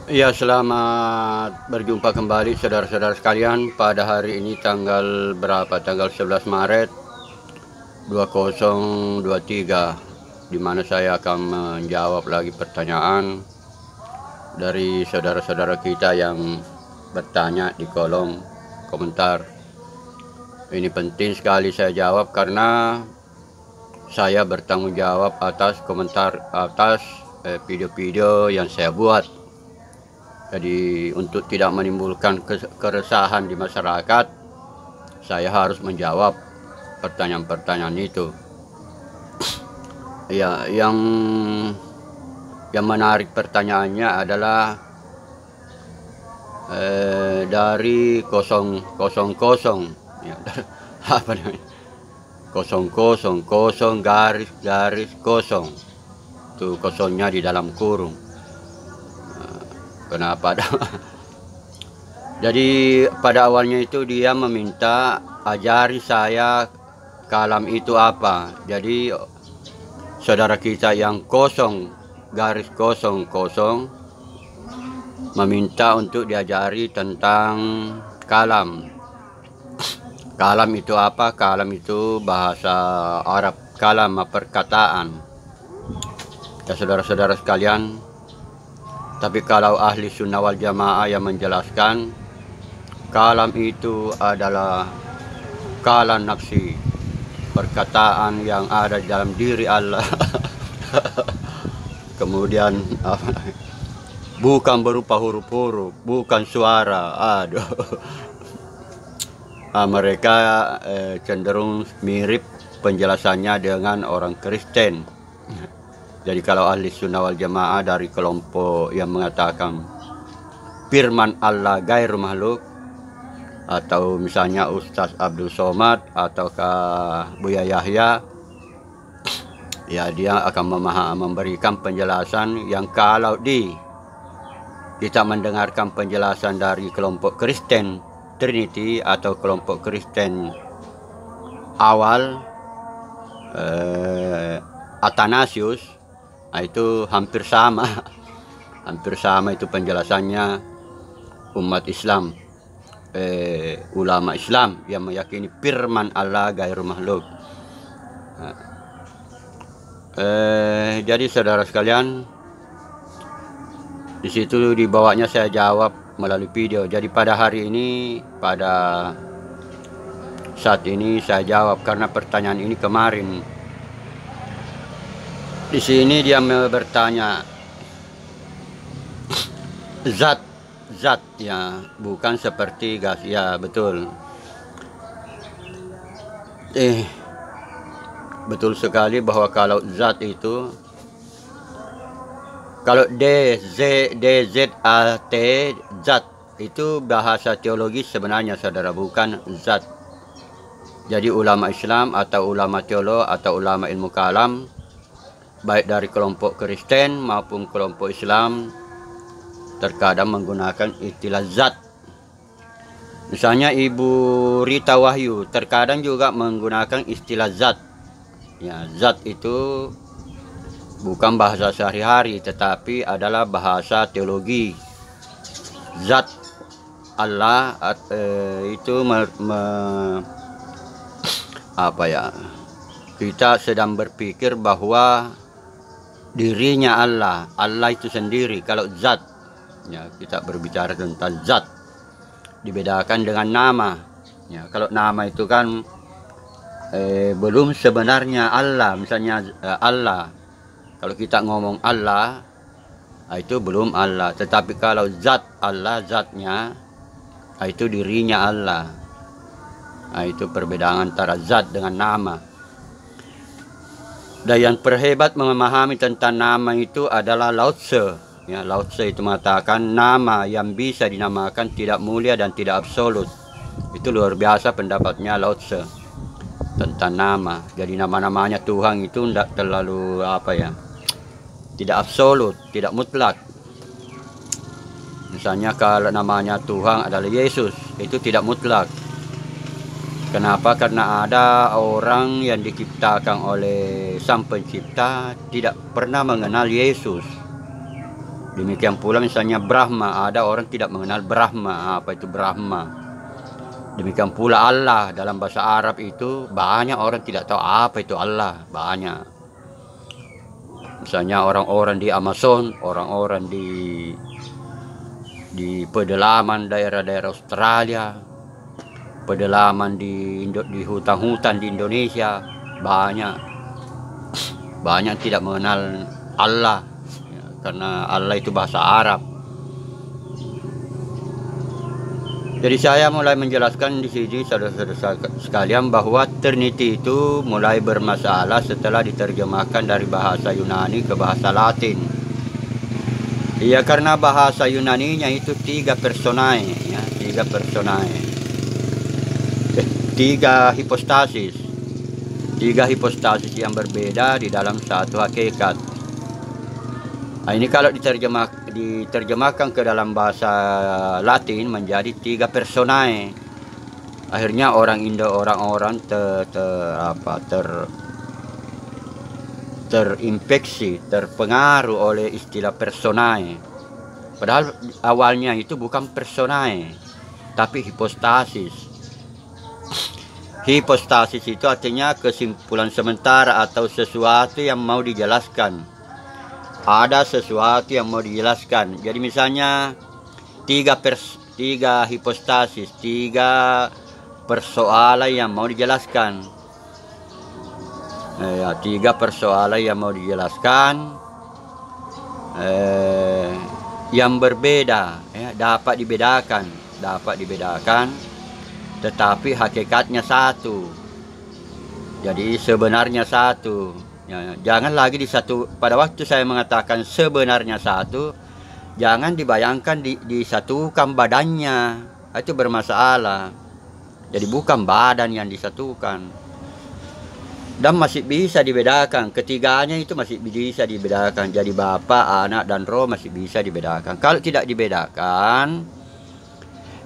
Ya, selamat berjumpa kembali saudara-saudara sekalian pada hari ini tanggal berapa? Tanggal 11 Maret 2023, di mana saya akan menjawab lagi pertanyaan dari saudara-saudara kita yang bertanya di kolom komentar. Ini penting sekali saya jawab karena saya bertanggung jawab atas komentar, atas video-video yang saya buat. Jadi untuk tidak menimbulkan keresahan di masyarakat, saya harus menjawab pertanyaan-pertanyaan itu. Ya, yang menarik pertanyaannya adalah dari 000 ya, apa namanya? 000 garis kosong. Itu kosongnya di dalam kurung. Kenapa ada? Jadi pada awalnya itu dia meminta ajari saya kalam itu apa. Jadi saudara kita yang garis kosong meminta untuk diajari tentang kalam. Kalam itu apa? Kalam itu bahasa Arab, kalam perkataan. Ya saudara-saudara sekalian, tapi kalau ahli sunnah wal jamaah yang menjelaskan kalam itu adalah kalam nafsi, perkataan yang ada di dalam diri Allah. Kemudian bukan berupa huruf-huruf, bukan suara. Aduh. Mereka cenderung mirip penjelasannya dengan orang Kristen. Jadi kalau ahli sunnah wal jamaah dari kelompok yang mengatakan firman Allah gairu makhluk, atau misalnya Ustaz Abdul Somad ataukah Buya Yahya, ya dia akan memberikan penjelasan yang kalau kita mendengarkan penjelasan dari kelompok Kristen Trinity atau kelompok Kristen awal Athanasius, itu hampir sama. Hampir sama itu penjelasannya umat Islam, ulama Islam yang meyakini firman Allah gairu makhluk. Jadi saudara sekalian, di situ dibawanya saya jawab melalui video. Jadi pada hari ini, pada saat ini saya jawab karena pertanyaan ini kemarin. Di sini dia bertanya zat ya, bukan seperti gas. Ya betul. Betul sekali bahwa kalau zat itu, kalau DZAT, zat itu bahasa teologis sebenarnya saudara, bukan zat. Jadi ulama Islam atau ulama teolog atau ulama ilmu kalam, baik dari kelompok Kristen maupun kelompok Islam, terkadang menggunakan istilah zat. Misalnya Ibu Rita Wahyu terkadang juga menggunakan istilah zat. Ya, zat itu bukan bahasa sehari-hari, tetapi adalah bahasa teologi. Zat Allah itu apa ya? Kita sedang berpikir bahwa dirinya Allah itu sendiri. Kalau zat, ya kita berbicara tentang zat, dibedakan dengan nama. Ya, kalau nama itu kan belum sebenarnya Allah. Misalnya Allah, kalau kita ngomong Allah, itu belum Allah. Tetapi kalau zat Allah, zatnya, itu dirinya Allah. Itu perbedaan antara zat dengan nama. Dan yang terhebat memahami tentang nama itu adalah Lao Tse. Ya, Lao Tse itu mengatakan nama yang bisa dinamakan tidak mulia dan tidak absolut. Itu luar biasa pendapatnya Lao Tse tentang nama. Jadi nama-namanya Tuhan itu tidak terlalu tidak absolut, tidak mutlak. Misalnya kalau namanya Tuhan adalah Yesus, itu tidak mutlak. Kenapa? Karena ada orang yang diciptakan oleh Sang Pencipta tidak pernah mengenal Yesus. Demikian pula misalnya Brahma, ada orang tidak mengenal Brahma, apa itu Brahma. Demikian pula Allah, dalam bahasa Arab itu banyak orang tidak tahu apa itu Allah, banyak. Misalnya orang-orang di Amazon, orang-orang di pedalaman daerah-daerah Australia, pedalaman di hutan-hutan di Indonesia, banyak tidak mengenal Allah, ya, karena Allah itu bahasa Arab. Jadi saya mulai menjelaskan di sini saudara-saudara sekalian bahwa Trinity itu mulai bermasalah setelah diterjemahkan dari bahasa Yunani ke bahasa Latin. Ya, karena bahasa Yunaninya itu 3 personae, ya, 3 personae, 3 hipostasis, 3 hipostasis yang berbeda di dalam satu hakikat. Nah, ini kalau diterjemahkan ke dalam bahasa Latin menjadi 3 personae. Akhirnya orang Indo, orang-orang terinfeksi, terpengaruh oleh istilah personae. Padahal awalnya itu bukan personae, tapi hipostasis. Hipostasis itu artinya kesimpulan sementara atau sesuatu yang mau dijelaskan. Ada sesuatu yang mau dijelaskan. Jadi misalnya 3 hipostasis, 3 persoalan yang mau dijelaskan. Ya, 3 persoalan yang mau dijelaskan, yang berbeda, ya, dapat dibedakan, tetapi hakikatnya satu. Jadi sebenarnya satu. Ya, jangan lagi pada waktu saya mengatakan sebenarnya satu, jangan dibayangkan disatukan badannya, itu bermasalah. Jadi bukan badan yang disatukan, dan masih bisa dibedakan. Ketiganya itu masih bisa dibedakan. Jadi Bapa, Anak, dan Roh masih bisa dibedakan. Kalau tidak dibedakan,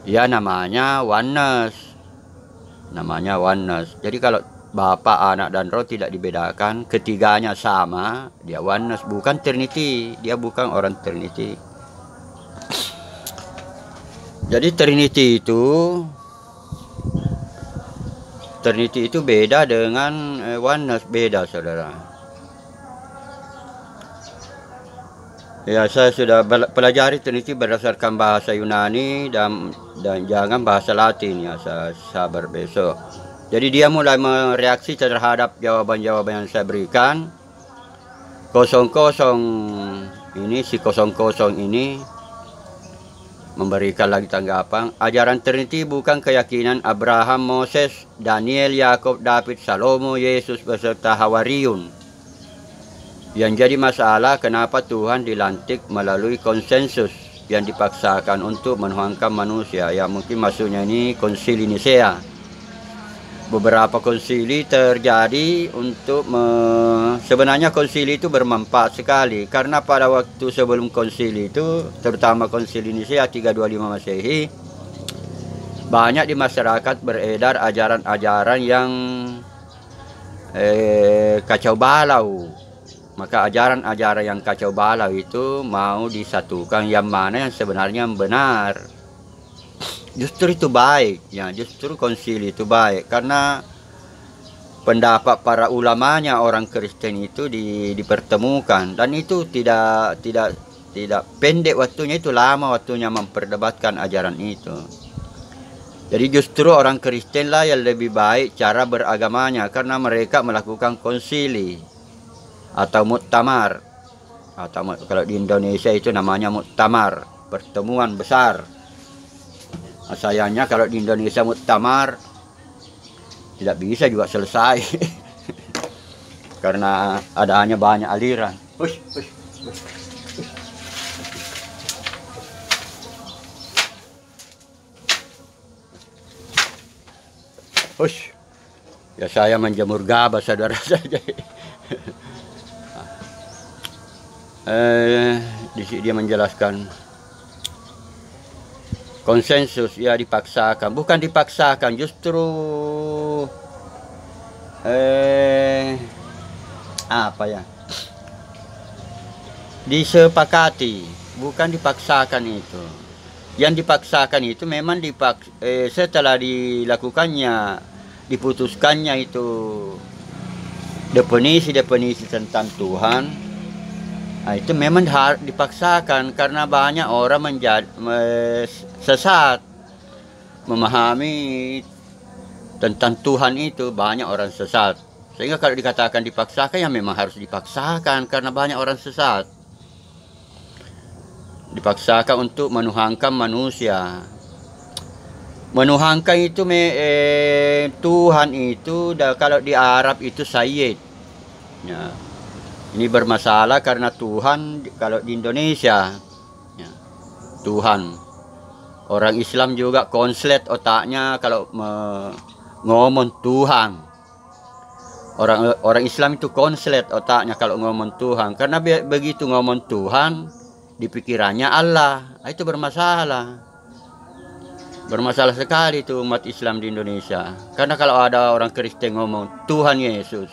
ya namanya oneness. Jadi kalau Bapa, Anak, dan Roh tidak dibedakan, ketiganya sama, dia oneness, bukan Trinity, dia bukan orang Trinity. Jadi Trinity itu beda dengan oneness, beda saudara. Ya, saya sudah pelajari Trinity berdasarkan bahasa Yunani dan jangan bahasa Latin, ya, saya sabar besok. Jadi dia mulai mereaksi terhadap jawaban-jawaban yang saya berikan. Kosong-kosong ini memberikan lagi tanggapan. Ajaran Trinity bukan keyakinan Abraham, Moses, Daniel, Yakub, David, Salomo, Yesus beserta Hawariun. Yang jadi masalah kenapa Tuhan dilantik melalui konsensus yang dipaksakan untuk menuhankan manusia. Ya, mungkin maksudnya ini konsili Nisea. Beberapa konsili terjadi untuk sebenarnya konsili itu bermanfaat sekali, karena pada waktu sebelum konsili itu, terutama konsili Nisea 325 Masehi, banyak di masyarakat beredar ajaran-ajaran yang kacau balau. Maka ajaran-ajaran yang kacau balau itu mau disatukan, yang mana yang sebenarnya benar. Justru itu baik, ya, justru konsili itu baik, karena pendapat para ulamanya orang Kristen itu dipertemukan, dan itu tidak pendek waktunya, itu lama waktunya memperdebatkan ajaran itu. Jadi justru orang Kristen lah yang lebih baik cara beragamanya, karena mereka melakukan konsili atau muktamar, atau kalau di Indonesia itu namanya muktamar, pertemuan besar. Sayangnya kalau di Indonesia muktamar tidak bisa juga selesai karena adanya banyak aliran. Ya, saya menjemur gabah saudara saja. Di sini dia menjelaskan konsensus, ya, dipaksakan, bukan dipaksakan, justru disepakati bukan dipaksakan itu. Yang dipaksakan itu memang setelah dilakukannya, diputuskannya itu definisi tentang Tuhan, nah, itu memang harus dipaksakan karena banyak orang sesat memahami tentang Tuhan itu, banyak orang sesat. Sehingga kalau dikatakan dipaksakan, ya memang harus dipaksakan karena banyak orang sesat. Dipaksakan untuk menuhankan manusia. Menuhankan itu Tuhan itu kalau di Arab itu Sayyid. Ya. Ini bermasalah karena Tuhan kalau di Indonesia, ya, Tuhan. Orang Islam juga konslet otaknya kalau ngomong Tuhan. Orang Islam itu konslet otaknya kalau ngomong Tuhan. Karena begitu ngomong Tuhan, di pikirannya Allah. Itu bermasalah. Bermasalah sekali itu umat Islam di Indonesia. Karena kalau ada orang Kristen ngomong Tuhan Yesus,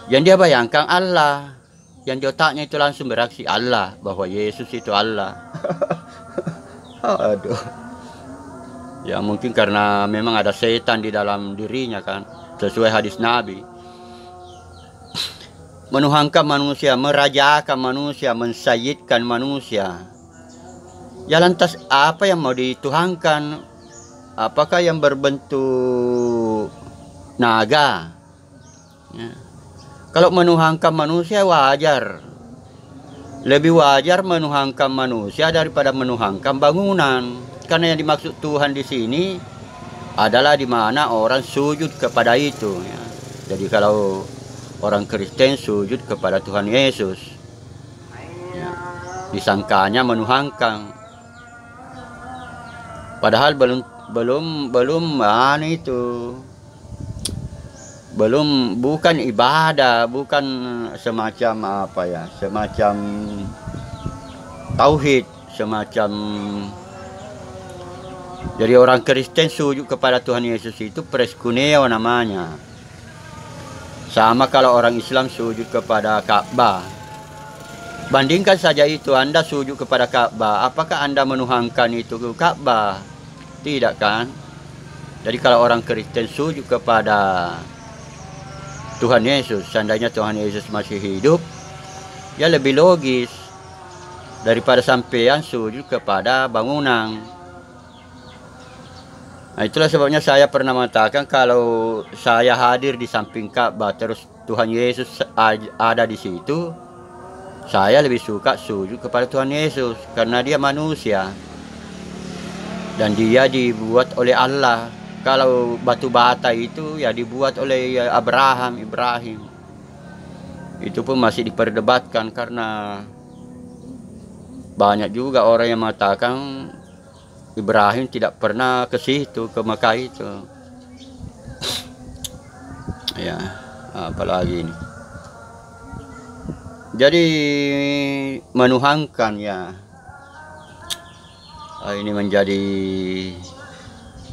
yang dia bayangkan Allah. Yang di otaknya itu langsung bereaksi Allah. Bahwa Yesus itu Allah. Aduh. Ya mungkin karena memang ada setan di dalam dirinya kan. Sesuai hadis Nabi. Menuhankan manusia, merajakan manusia, mensayyidkan manusia. Ya lantas apa yang mau dituhankan? Apakah yang berbentuk naga? Ya. Kalau menuhankan manusia wajar. Lebih wajar menuhankan manusia daripada menuhankan bangunan. Karena yang dimaksud Tuhan di sini adalah di mana orang sujud kepada itu. Ya. Jadi kalau orang Kristen sujud kepada Tuhan Yesus, ya, disangkanya menuhankan. Padahal bukan ibadah, bukan semacam apa ya, semacam tauhid, semacam. Jadi orang Kristen sujud kepada Tuhan Yesus itu preskuneo namanya. Sama kalau orang Islam sujud kepada Ka'bah. Bandingkan saja itu, Anda sujud kepada Ka'bah. Apakah Anda menuhankan itu ke Ka'bah? Tidak kan? Jadi kalau orang Kristen sujud kepada Tuhan Yesus, seandainya Tuhan Yesus masih hidup, ya lebih logis daripada sampean sujud kepada bangunan. Nah, itulah sebabnya saya pernah mengatakan kalau saya hadir di samping Ka'bah terus Tuhan Yesus ada di situ, saya lebih suka sujud kepada Tuhan Yesus karena dia manusia dan dia dibuat oleh Allah. Kalau batu bata itu ya dibuat oleh Ibrahim. Itu pun masih diperdebatkan karena banyak juga orang yang mengatakan Ibrahim tidak pernah ke situ, ke Mekah itu. Ya, apalagi ini. Jadi menuhankan ya. Ini menjadi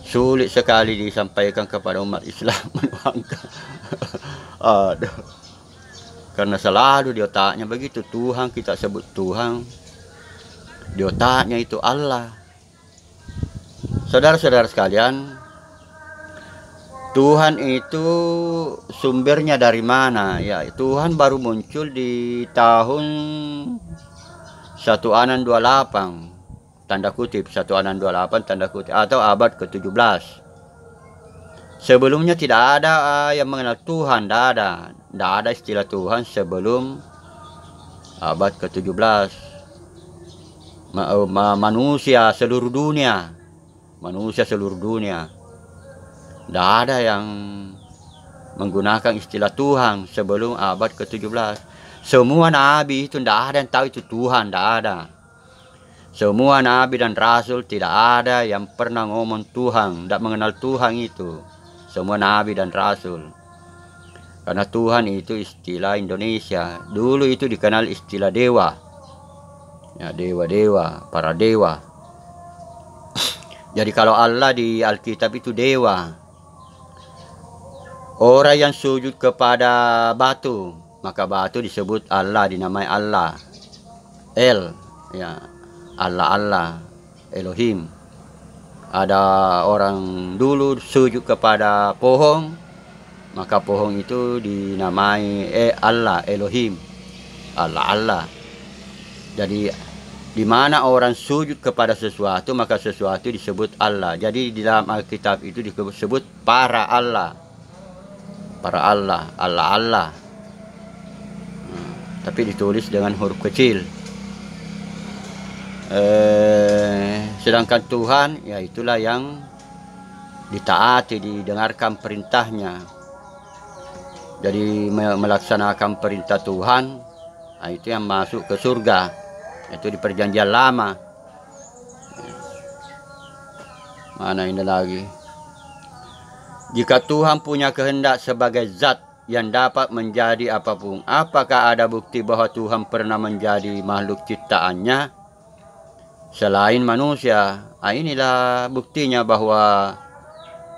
sulit sekali disampaikan kepada umat Islam menuhankan. Aduh. Karena selalu di otaknya begitu, Tuhan kita sebut Tuhan. Di otaknya itu Allah. Saudara-saudara sekalian, Tuhan itu sumbernya dari mana? Ya, Tuhan baru muncul di tahun 1628, tanda kutip, 1628 tanda kutip, atau abad ke-17. Sebelumnya tidak ada yang mengenal Tuhan, tidak ada istilah Tuhan sebelum abad ke-17. Manusia seluruh dunia. Tidak ada yang menggunakan istilah Tuhan sebelum abad ke-17. Semua nabi itu tidak ada yang tahu itu Tuhan, tidak ada. Semua nabi dan rasul tidak ada yang pernah ngomong Tuhan, tidak mengenal Tuhan itu. Semua nabi dan rasul. Karena Tuhan itu istilah Indonesia. Dulu itu dikenal istilah dewa. Ya, dewa-dewa, para dewa. Jadi kalau Allah di Alkitab itu dewa. Orang yang sujud kepada batu, maka batu disebut Allah, dinamai Allah. El. ya, Allah, Elohim. Ada orang dulu sujud kepada pohon, maka pohon itu dinamai Allah, Elohim, Allah. Jadi di mana orang sujud kepada sesuatu, maka sesuatu disebut Allah. Jadi di dalam Alkitab itu disebut para Allah, Allah. Tapi ditulis dengan huruf kecil. Sedangkan Tuhan, ya itulah yang ditaati, didengarkan perintahnya. Jadi melaksanakan perintah Tuhan, nah itu yang masuk ke surga. Itu di perjanjian lama. Mana ini lagi? Jika Tuhan punya kehendak sebagai zat yang dapat menjadi apapun, apakah ada bukti bahwa Tuhan pernah menjadi makhluk ciptaannya selain manusia? Nah, inilah buktinya, bahwa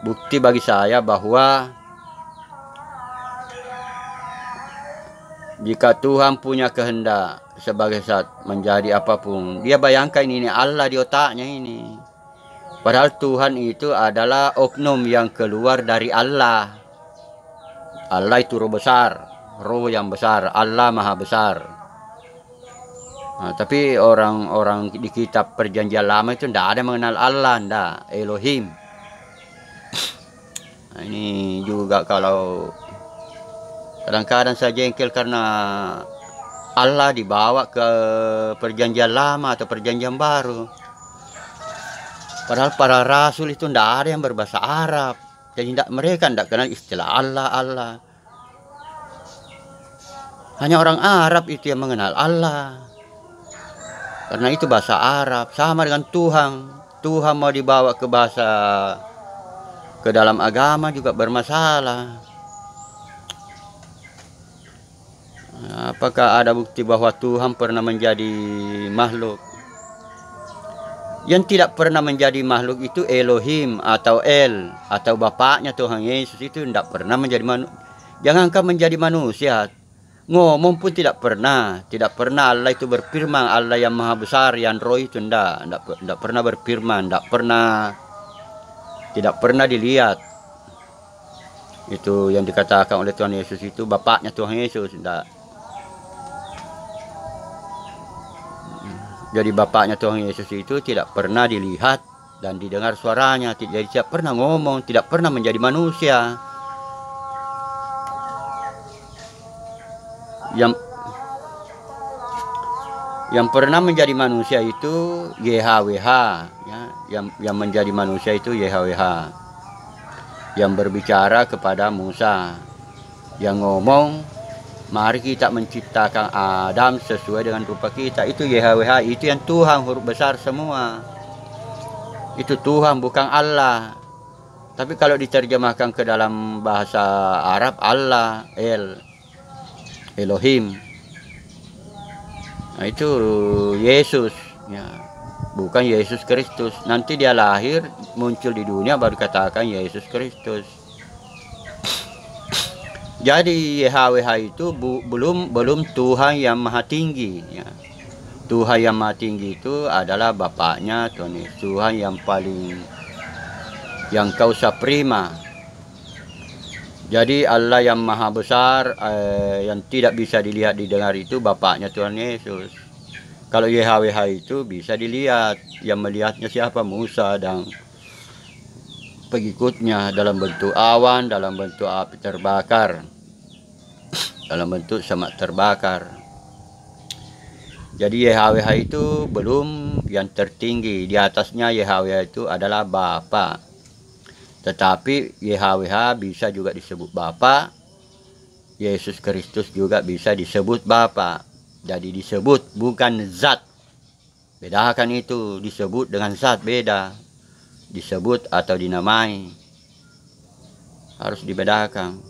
bukti bagi saya bahwa jika Tuhan punya kehendak sebagai zat menjadi apapun, dia bayangkan ini Allah di otaknya ini. Padahal Tuhan itu adalah oknum yang keluar dari Allah. Allah itu roh besar, roh yang besar, Allah maha besar. Nah, tapi orang-orang di kitab perjanjian lama itu tidak ada yang mengenal Allah, tidak, Elohim. Nah, ini juga kalau kadang-kadang saya jengkel karena Allah dibawa ke perjanjian lama atau perjanjian baru. Padahal para rasul itu tidak ada yang berbahasa Arab. Jadi mereka tidak kenal istilah Allah. Hanya orang Arab itu yang mengenal Allah. Karena itu bahasa Arab. Sama dengan Tuhan. Tuhan mau dibawa ke bahasa, ke dalam agama juga bermasalah. Apakah ada bukti bahwa Tuhan pernah menjadi makhluk? Yang tidak pernah menjadi makhluk itu Elohim atau El atau bapaknya Tuhan Yesus, itu tidak pernah menjadi manusia. Jangankan menjadi manusia, ngomong pun tidak pernah. Tidak pernah Allah itu berfirman. Allah yang maha besar, yang roh itu tidak pernah berfirman, tidak pernah dilihat. Itu yang dikatakan oleh Tuhan Yesus itu bapaknya Tuhan Yesus, tidak. Jadi bapaknya Tuhan Yesus itu tidak pernah dilihat dan didengar suaranya. Jadi tidak pernah ngomong, tidak pernah menjadi manusia. Yang pernah menjadi manusia itu YHWH, ya. Yang menjadi manusia itu YHWH, yang berbicara kepada Musa, yang ngomong, mari kita menciptakan Adam sesuai dengan rupa kita. Itu YHWH, itu yang Tuhan, huruf besar semua. Itu Tuhan, bukan Allah. Tapi kalau diterjemahkan ke dalam bahasa Arab, Allah, Elohim. Nah, itu Yesus, ya. Bukan Yesus Kristus. Nanti dia lahir, muncul di dunia, baru katakan Yesus Kristus. Jadi YHWH itu belum Tuhan yang maha tinggi, ya. Tuhan yang maha tinggi itu adalah bapaknya Tuhan Yesus, Tuhan yang kausa prima. Jadi Allah yang maha besar, yang tidak bisa dilihat didengar itu bapaknya Tuhan Yesus. Kalau YHWH itu bisa dilihat, yang melihatnya siapa? Musa dan pengikutnya dalam bentuk awan, dalam bentuk api terbakar, dalam bentuk semak terbakar. Jadi YHWH itu belum yang tertinggi. Di atasnya YHWH itu adalah Bapa. Tetapi YHWH bisa juga disebut Bapa. Yesus Kristus juga bisa disebut Bapa. Jadi disebut, bukan zat. Bedakan itu, disebut dengan zat beda. Disebut atau dinamai. Harus dibedakan.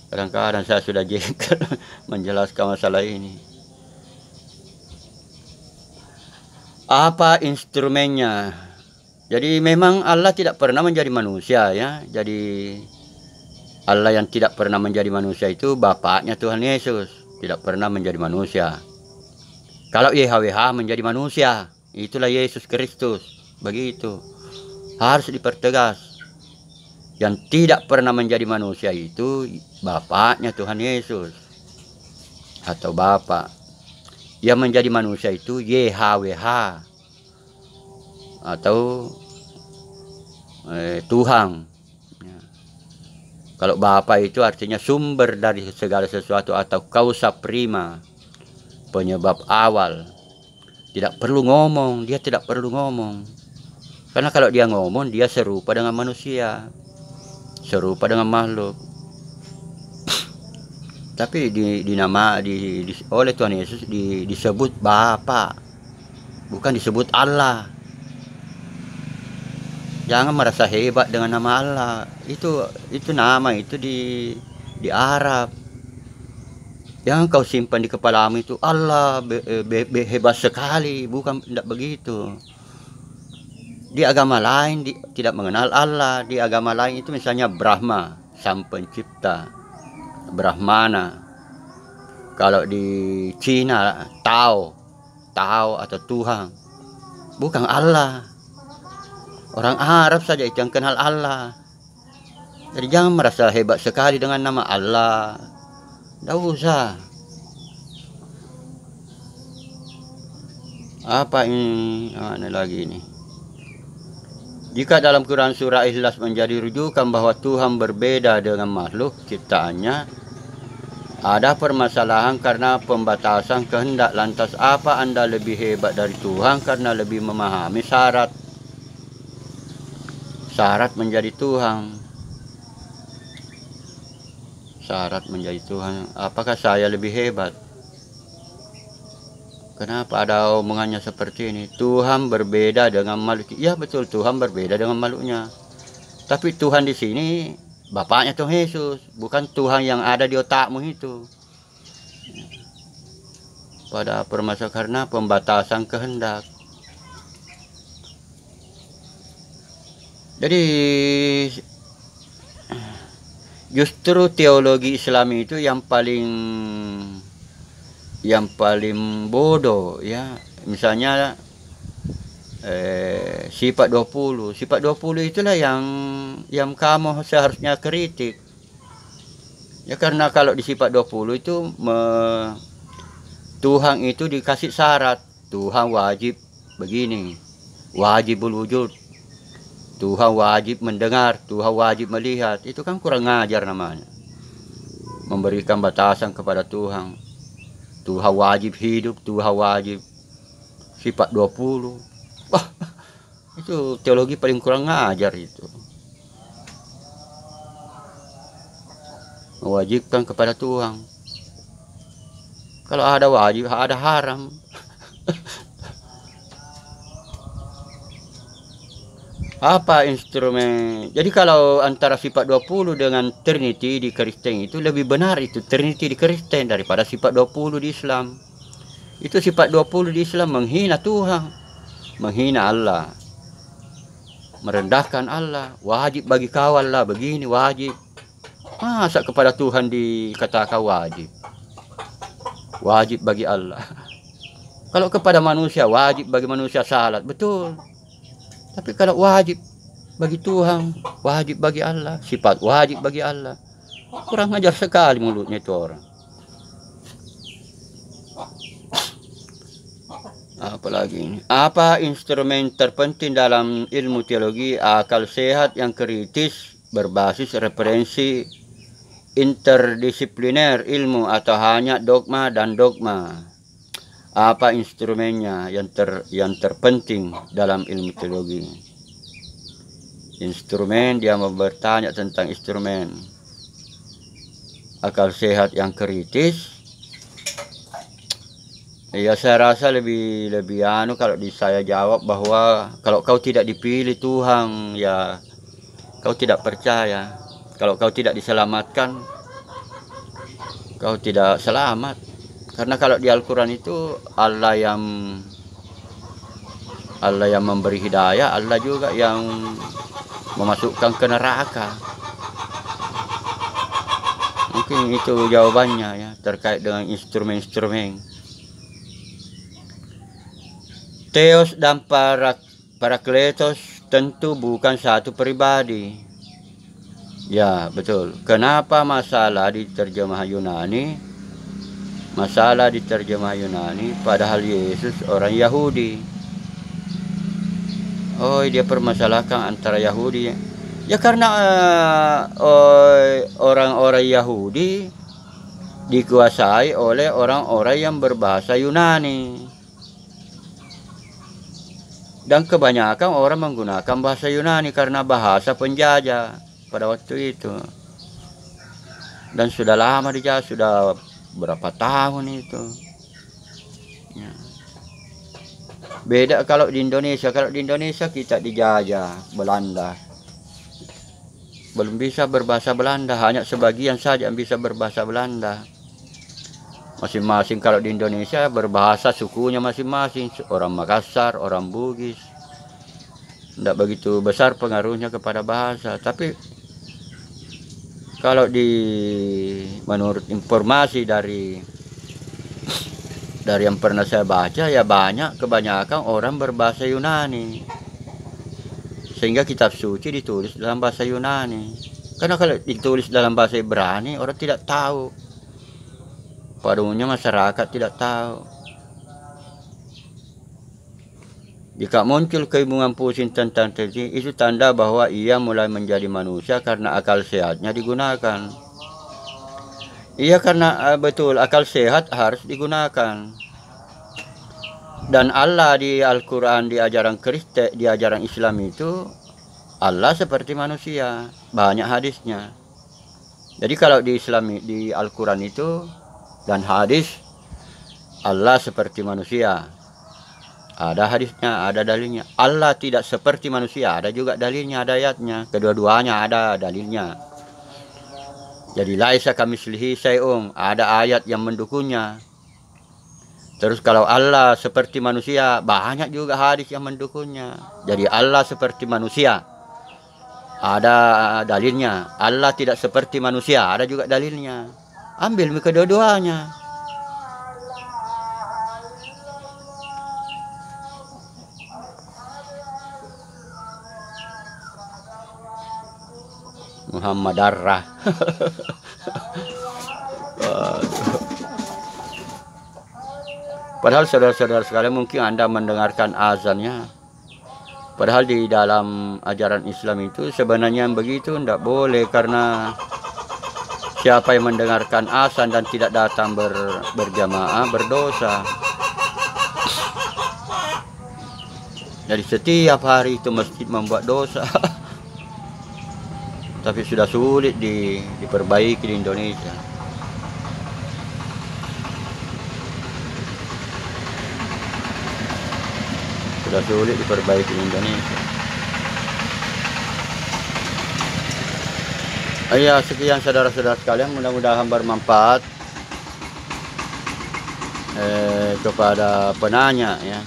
Kadang-kadang saya sudah jengkel menjelaskan masalah ini. Apa instrumennya? Jadi memang Allah tidak pernah menjadi manusia, ya. Jadi Allah yang tidak pernah menjadi manusia itu bapaknya Tuhan Yesus, tidak pernah menjadi manusia. Kalau YHWH menjadi manusia, itulah Yesus Kristus. Begitu. Harus dipertegas. Yang tidak pernah menjadi manusia itu Bapaknya Tuhan Yesus. Atau Bapa. Yang menjadi manusia itu YHWH. Atau Tuhan. Kalau Bapa itu artinya sumber dari segala sesuatu atau causa prima. Penyebab awal. Tidak perlu ngomong, dia tidak perlu ngomong. Karena kalau dia ngomong, dia serupa dengan manusia, serupa dengan makhluk. Tapi oleh Tuhan Yesus disebut Bapa, bukan disebut Allah. Jangan merasa hebat dengan nama Allah. Itu nama itu di Arab. Yang kau simpan di kepalamu itu Allah hebat sekali, bukan, tidak begitu. Di agama lain tidak mengenal Allah. Di agama lain itu misalnya Brahma, Sang Pencipta, Brahmana. Kalau di Cina Tao atau Tuhan, bukan Allah. Orang Arab saja itu yang kenal Allah. Jadi jangan merasa hebat sekali dengan nama Allah. Tidak usah. Apa ini? Mana lagi ini? Jika dalam Quran surah Ikhlas menjadi rujukan bahwa Tuhan berbeda dengan makhluk ciptaannya, ada permasalahan karena pembatasan kehendak. Lantas apa Anda lebih hebat dari Tuhan karena lebih memahami syarat menjadi Tuhan? Syarat menjadi Tuhan. Apakah saya lebih hebat? Kenapa ada omongannya seperti ini? Tuhan berbeda dengan makhluk. Ya betul, Tuhan berbeda dengan makhluknya. Tapi Tuhan di sini Bapaknya Tuhan Yesus, bukan Tuhan yang ada di otakmu itu. Pada permasalahan karena pembatasan kehendak. Jadi justru teologi Islami itu yang paling bodoh ya. Misalnya sifat 20 itulah yang kamu seharusnya kritik. Ya karena kalau di sifat 20 itu Tuhan itu dikasih syarat. Tuhan wajib begini, wajibul wujud. Tuhan wajib mendengar, Tuhan wajib melihat. Itu kan kurang ngajar namanya. Memberikan batasan kepada Tuhan. Tuhan wajib hidup, Tuhan wajib sifat 20. Wah, itu teologi paling kurang ngajar itu. Mewajibkan kepada Tuhan. Kalau ada wajib, ada haram. Apa instrumen? Jadi kalau antara sifat 20 dengan Trinity di Kristen itu lebih benar itu Trinity di Kristen daripada sifat 20 di Islam. Itu sifat 20 di Islam menghina Tuhan, menghina Allah, merendahkan Allah. Wajib bagi kau Allah begini, wajib. Masa kepada Tuhan dikatakan wajib? Wajib bagi Allah. Kalau kepada manusia wajib bagi manusia salat, betul. Tapi kalau wajib bagi Tuhan, wajib bagi Allah, sifat wajib bagi Allah, kurang ajar sekali mulutnya itu orang. Apalagi ini? Apa instrumen terpenting dalam ilmu teologi? Akal sehat yang kritis berbasis referensi interdisipliner ilmu atau hanya dogma dan dogma? Apa instrumennya yang terpenting dalam ilmu teologi? Instrumen, dia mau bertanya tentang instrumen. Akal sehat yang kritis. Ya saya rasa lebih kalau saya jawab bahwa kalau kau tidak dipilih Tuhan, ya kau tidak percaya. Kalau kau tidak diselamatkan, kau tidak selamat. Karena kalau di Al-Quran itu Allah yang memberi hidayah, Allah juga yang memasukkan ke neraka. Mungkin itu jawabannya ya terkait dengan instrumen-instrumen. Theos dan Parakletos tentu bukan satu pribadi. Ya, betul. Kenapa masalah di terjemahan Yunani? Masalah di terjemahan Yunani, padahal Yesus orang Yahudi. Oh, dia permasalahkan antara Yahudi. Ya karena orang-orang Yahudi dikuasai oleh orang-orang yang berbahasa Yunani. Dan kebanyakan orang menggunakan bahasa Yunani karena bahasa penjajah pada waktu itu. Dan sudah lama dijajah, sudah berapa tahun itu. Ya. Beda kalau di Indonesia. Kalau di Indonesia kita dijajah Belanda. Belum bisa berbahasa Belanda, hanya sebagian saja yang bisa berbahasa Belanda. Masing-masing kalau di Indonesia berbahasa sukunya masing-masing. Orang Makassar, orang Bugis. Tidak begitu besar pengaruhnya kepada bahasa. Tapi kalau menurut informasi dari yang pernah saya baca, ya kebanyakan orang berbahasa Yunani. Sehingga kitab suci ditulis dalam bahasa Yunani. Karena kalau ditulis dalam bahasa Ibrani, orang tidak tahu. Pada umumnya masyarakat tidak tahu. Jika muncul kebingungan pusing tentang tersebut, itu tanda bahwa ia mulai menjadi manusia karena akal sehatnya digunakan. Iya, karena betul akal sehat harus digunakan. Dan Allah di Al-Quran, di ajaran Kristen, di ajaran Islam itu Allah seperti manusia, banyak hadisnya. Jadi kalau di Islam, di Al-Quran itu dan hadis, Allah seperti manusia. Ada hadisnya, ada dalilnya. Allah tidak seperti manusia, ada juga dalilnya, ada ayatnya. Kedua-duanya ada dalilnya. Jadi laisa kamitslihi syai'un, ada ayat yang mendukungnya. Terus kalau Allah seperti manusia, banyak juga hadis yang mendukungnya. Jadi Allah seperti manusia, ada dalilnya. Allah tidak seperti manusia, ada juga dalilnya. Ambil kedua-duanya. Muhammad Darrah. Padahal saudara-saudara sekalian, mungkin Anda mendengarkan azannya. Padahal di dalam ajaran Islam itu sebenarnya begitu tidak boleh, karena siapa yang mendengarkan azan dan tidak datang berjamaah berdosa. Jadi setiap hari itu masjid membuat dosa. Tapi sudah sulit diperbaiki di Indonesia. Sudah sulit diperbaiki di Indonesia. Ya, sekian saudara-saudara sekalian, mudah-mudahan bermanfaat kepada penanya ya.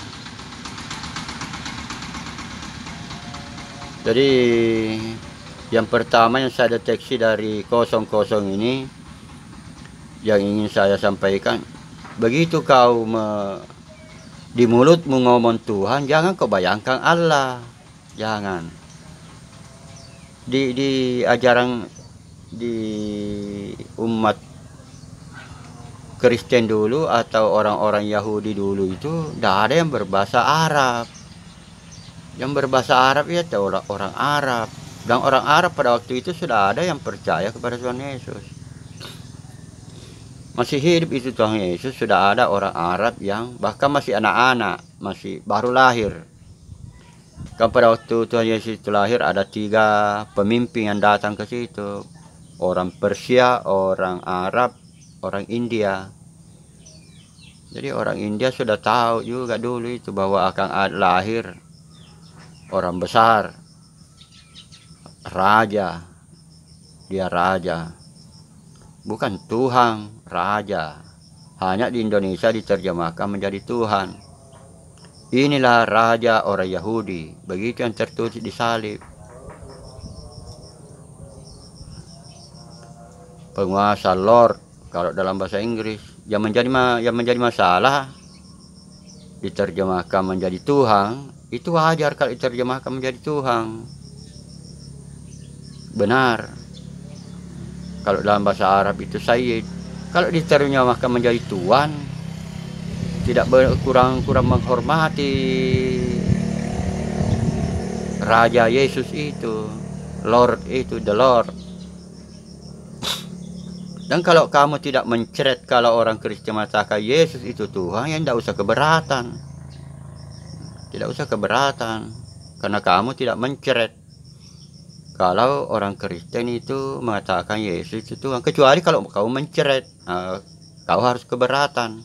Jadi yang pertama yang saya deteksi dari 00 ini, yang ingin saya sampaikan, begitu kau di mulutmu ngomong Tuhan, jangan kau bayangkan Allah, jangan. Di ajaran di umat Kristen dulu atau orang-orang Yahudi dulu itu tidak ada yang berbahasa Arab. Yang berbahasa Arab ya orang Arab. Dan orang Arab pada waktu itu sudah ada yang percaya kepada Tuhan Yesus. Masih hidup itu Tuhan Yesus, sudah ada orang Arab yang bahkan masih anak-anak, masih baru lahir. Kan pada waktu Tuhan Yesus itu lahir, ada 3 pemimpin yang datang ke situ. Orang Persia, orang Arab, orang India. Jadi orang India sudah tahu juga dulu itu bahwa akan lahir orang besar, raja. Dia raja, bukan Tuhan, raja. Hanya di Indonesia diterjemahkan menjadi Tuhan. Inilah raja orang Yahudi, begitu yang tertulis di salib. Penguasa, Lord kalau dalam bahasa Inggris. Yang menjadi masalah diterjemahkan menjadi Tuhan, itu wajar kalau diterjemahkan menjadi Tuhan. Benar. Kalau dalam bahasa Arab itu Sayyid. Kalau diterjemahkan menjadi Tuhan, tidak kurang menghormati Raja Yesus itu, Lord itu, the Lord. Dan kalau kamu tidak mencret kalau orang Kristen mengatakan Yesus itu Tuhan, ya tidak usah keberatan. Tidak usah keberatan. Karena kamu tidak mencret kalau orang Kristen itu mengatakan Yesus itu Tuhan. Kecuali kalau kamu mencret, kau harus keberatan.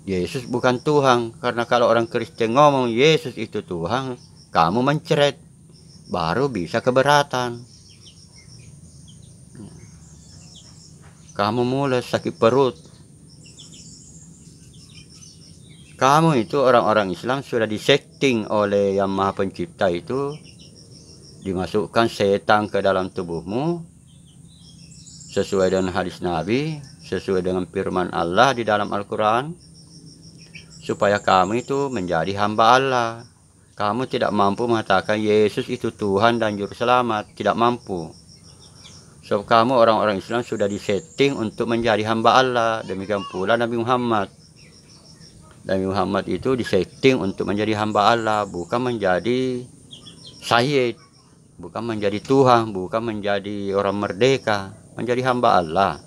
Yesus bukan Tuhan. Karena kalau orang Kristen ngomong Yesus itu Tuhan, kamu mencret, baru bisa keberatan. Kamu mulai sakit perut. Kamu itu orang-orang Islam sudah disetting oleh Yang Maha Pencipta itu, dimasukkan setan ke dalam tubuhmu sesuai dengan hadis Nabi, sesuai dengan firman Allah di dalam Al-Quran, supaya kamu itu menjadi hamba Allah. Kamu tidak mampu mengatakan Yesus itu Tuhan dan Juru Selamat, tidak mampu. Sebab kamu orang-orang Islam sudah disetting untuk menjadi hamba Allah. Demikian pula Nabi Muhammad. Nabi Muhammad itu disetting untuk menjadi hamba Allah, bukan menjadi Sayyid, bukan menjadi Tuhan, bukan menjadi orang merdeka, menjadi hamba Allah.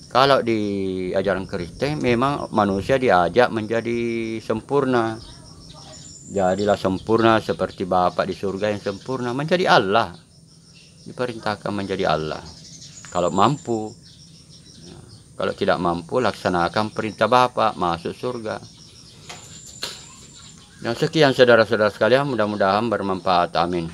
Kalau di ajaran Kristen memang manusia diajak menjadi sempurna. Jadilah sempurna seperti Bapa di surga yang sempurna, menjadi Allah. Diperintahkan menjadi Allah kalau mampu. Kalau tidak mampu, laksanakan perintah Bapa, masuk surga. Dan sekian saudara-saudara sekalian, mudah-mudahan bermanfaat. Amin.